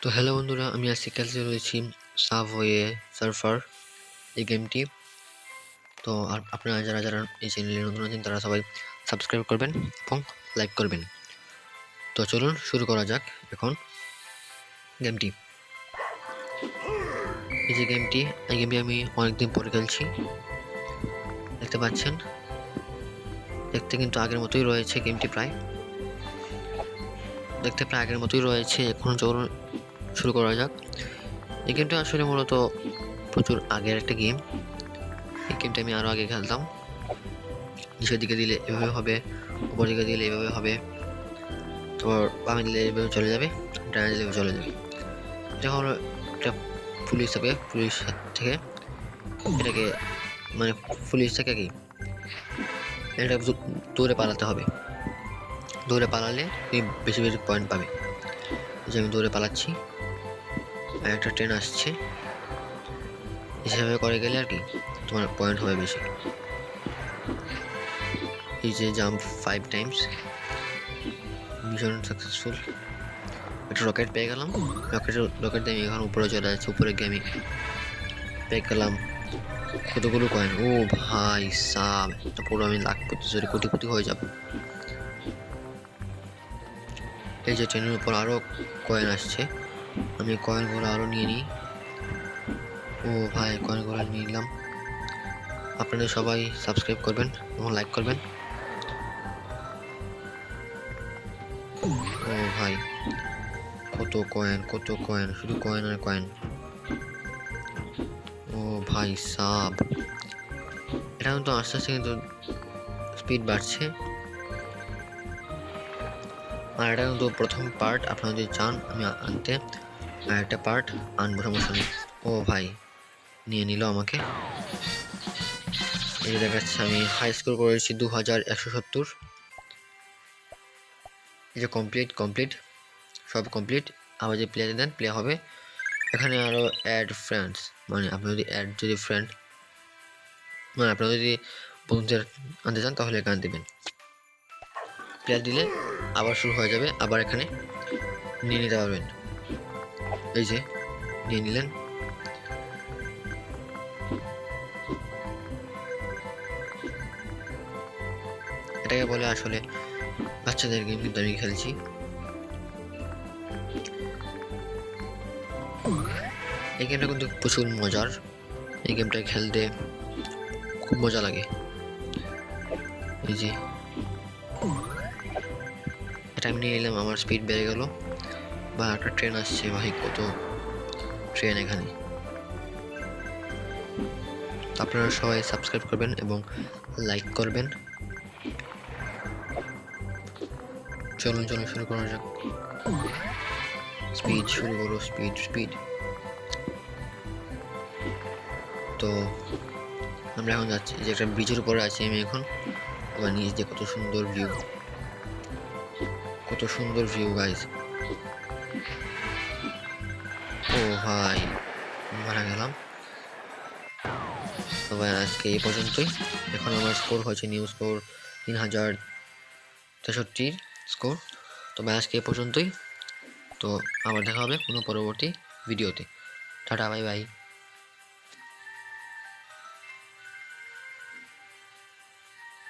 তো হ্যালো বন্ধুরা, আমি আজকে খেলতে রয়েছি সাবওয়ে সার্ফার এই গেমটি। তো আর আপনারা যারা যারা এই চ্যানেলে নতুন আছেন তারা সবাই সাবস্ক্রাইব করবেন এবং লাইক করবেন। তো চলুন শুরু করা যাক এখন গেমটি। এই যে গেমটি, এই গেমটি আমি অনেকদিন পরে খেলছি। দেখতে পাচ্ছেন, দেখতে কিন্তু আগের মতোই রয়েছে গেমটি, প্রায় আগের মতোই রয়েছে। এখন চলুন শুরু করা যাক। এই গেমটা আসলে মূলত প্রচুর আগের একটা গেম। এই গেমটা আমি আরও আগে খেলতাম। নিচের দিকে দিলে এভাবে হবে, উপর দিকে দিলে এভাবে হবে, তারপর বামে দিলে এভাবে চলে যাবে, ডানে দিলে চলে যাবে। এটা হলো একটা পুলিশ থাকে, পুলিশ থেকে এটাকে মানে পুলিশ থেকে কি এটা দৌড়ে পালাতে হবে। দৌড়ে পালালে তুমি বেশি বেশি পয়েন্ট পাবে। যে আমি দৌড়ে পালাচ্ছি, আর একটা ট্রেন আসছে, হিসাবে করে গেলে আর কি তোমার পয়েন্ট হবে বেশি। এই যে জাম্প 5 টাইমস, মিশন সাকসেসফুল। একটা রকেট পেয়ে গেলাম, রকেট দিয়ে আমি এখন উপরে চলে যাচ্ছি। উপরে গিয়ে আমি পেয়ে গেলাম কতগুলো কয়েন। ও ভাই সাব, এটা পুরো আমি লাখপতি সরি কোটিপতি হয়ে যাব। এই যে ট্রেনের উপর আরও কয়েন আসছে, আমি কয়েনগুলো আরও নিয়ে নিই। ও ভাই কয়েনগুলো নিয়ে নিলাম। আপনাদের সবাই সাবস্ক্রাইব করবেন এবং লাইক করবেন। ও ভাই কত কয়েন, শুধু কয়েন আর কয়েন। ও ভাই সাব, এটা কিন্তু আস্তে আস্তে কিন্তু স্পিড বাড়ছে। আর এটা কিন্তু প্রথম পার্ট, আপনারা যদি চান আমি আনতে আর একটা পার্ট আনবো, সমস্যা নেই। ও ভাই নিয়ে নিল আমাকে। এই যে দেখাচ্ছে আমি হাই স্কোর করেছি 2170। এই যে কমপ্লিট সব কমপ্লিট। আবার যে প্লে দেন প্লে হবে। এখানে আরও অ্যাড ফ্রেন্ডস, মানে আপনি যদি মানে আপনারা যদি বন্ধুদের আনতে চান তাহলে এখানে দেবেন। প্লেয়ার দিলে আবার শুরু হয়ে যাবে, আবার এখানে নিয়ে নিতে পারবেন। এই যে নিয়ে নিলেন। এটাকে বলে আসলে বাচ্চাদের গেম, কিন্তু আমি খেলছি। এই গেমটা কিন্তু প্রচুর মজার। এই গেমটা খেলতে খুব মজা লাগে। এই যে এটা আমি নিয়ে নিলাম, আমার স্পিড বেড়ে গেল। বা একটা ট্রেন আসছে, ভাই কত ট্রেন এখানে। আপনারা সবাই সাবস্ক্রাইব করবেন এবং লাইক করবেন। চলুন শুরু করা যাক। স্পিড শুরু করো, স্পিড। তো আমরা এখন যাচ্ছি, যে একটা ব্রিজের উপরে আছি আমি এখন। আবার নিচ দিয়ে কত সুন্দর ভিউ গাইস। ও ভাই মারা গেলাম। তো ভাই আজকে এই পর্যন্তই। এখন আমার স্কোর হয়েছে নিউ স্কোর 3063 স্কোর। তো ভাই আজকে এই পর্যন্তই। তো আবার দেখা হবে কোনো পরবর্তী ভিডিওতে। Tata, bye bye.